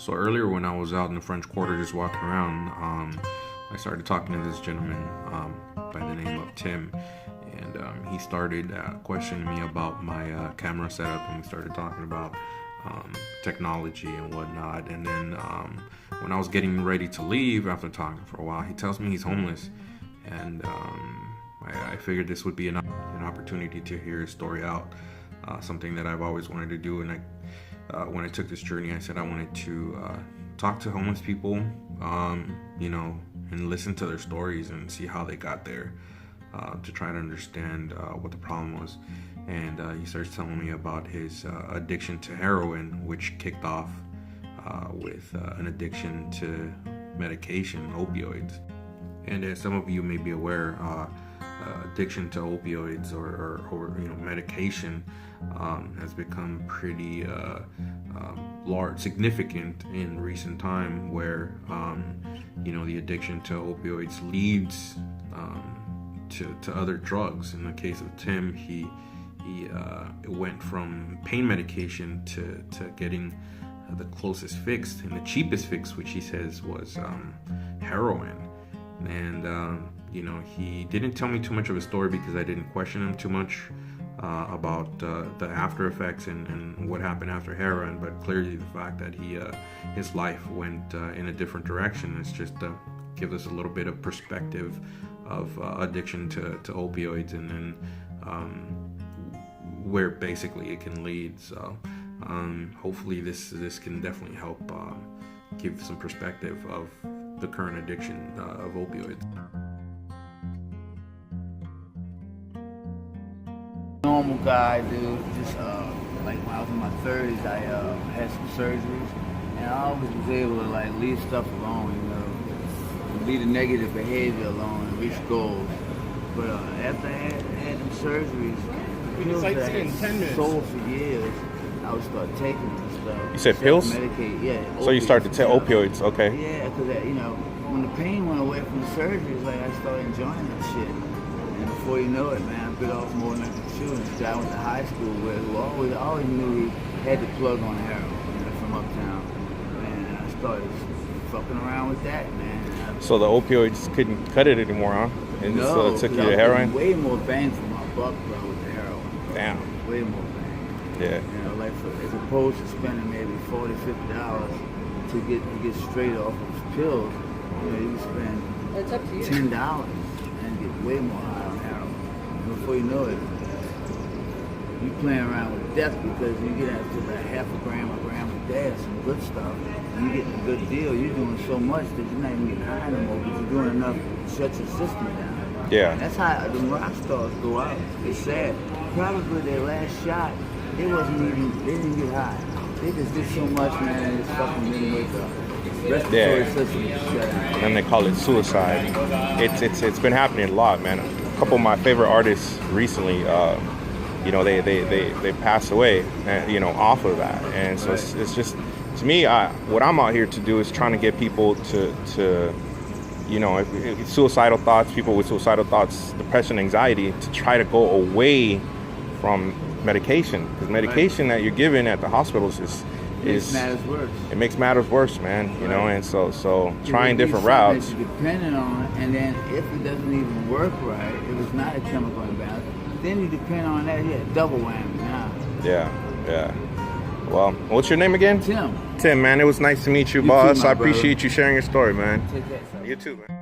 So earlier when I was out in the French Quarter just walking around, I started talking to this gentleman by the name of Tim, and he started questioning me about my camera setup, and we started talking about technology and whatnot. And then when I was getting ready to leave after talking for a while, he tells me he's homeless, and I figured this would be an opportunity to hear his story out, something that I've always wanted to do. And when I took this journey, I said I wanted to talk to homeless people, and listen to their stories and see how they got there, to try to understand what the problem was. And he starts telling me about his addiction to heroin, which kicked off with an addiction to medication, opioids. And as some of you may be aware, addiction to opioids or medication has become pretty significant in recent time, where the addiction to opioids leads to other drugs. In the case of Tim, he went from pain medication to getting the closest fix and the cheapest fix, which he says was heroin. And he didn't tell me too much of his story because I didn't question him too much about the after effects and what happened after heroin. But clearly the fact that his life went in a different direction is just gives us a little bit of perspective of addiction to opioids, and then where basically it can lead. So hopefully this can definitely help give some perspective of the current addiction of opioids. Normal guy, dude. Just like when I was in my 30s, I had some surgeries, and I always was able to leave stuff alone, leave the negative behavior alone and reach goals. But after I had them surgeries, the pills that I had sold for years, I would start taking them and stuff. You said pills? Medicate, yeah. So you started to take opioids, okay? Yeah, because when the pain went away from the surgeries, I started enjoying that shit. And before you know it, man, I bit off more than I could chew. And this guy went to high school where I always knew he had the plug on heroin, from uptown. And I started fucking around with that, man. So the opioids couldn't cut it anymore, huh? And no, so it took you to heroin? Way more bang for my buck, bro, with the heroin. Damn. Way more bang. Yeah. As opposed to spending maybe $40, $50 to get straight off of pills, you spend $10 and get way more high on heroin. And before you know it, you playing around with death, because you get out to about half a gram a day of some good stuff. And you get a good deal. You're doing so much that you're not even getting high anymore, but you're doing enough to shut your system down. Yeah. And that's how the rock stars go out. It's sad. Probably their last shot, they didn't get high. They just did so much, man, and it's fucking didn't wake up. Respiratory system is shut down. And they call it suicide. It's been happening a lot, man. A couple of my favorite artists recently, they passed away, off of that. And so it's just, to me, what I'm out here to do is trying to get people to suicidal thoughts, people with suicidal thoughts, depression, anxiety, to try to go away from medication, because medication that you're given at the hospitals makes matters worse. It makes matters worse, man. And so trying different routes. That you're dependent on, and then if it doesn't even work right, if it's not a chemical imbalance, then you depend on that. Yeah, double whammy now. Yeah. Well, what's your name again? Tim. Tim, man. It was nice to meet you, boss. I appreciate you sharing your story, man. Take care, son. You too, man.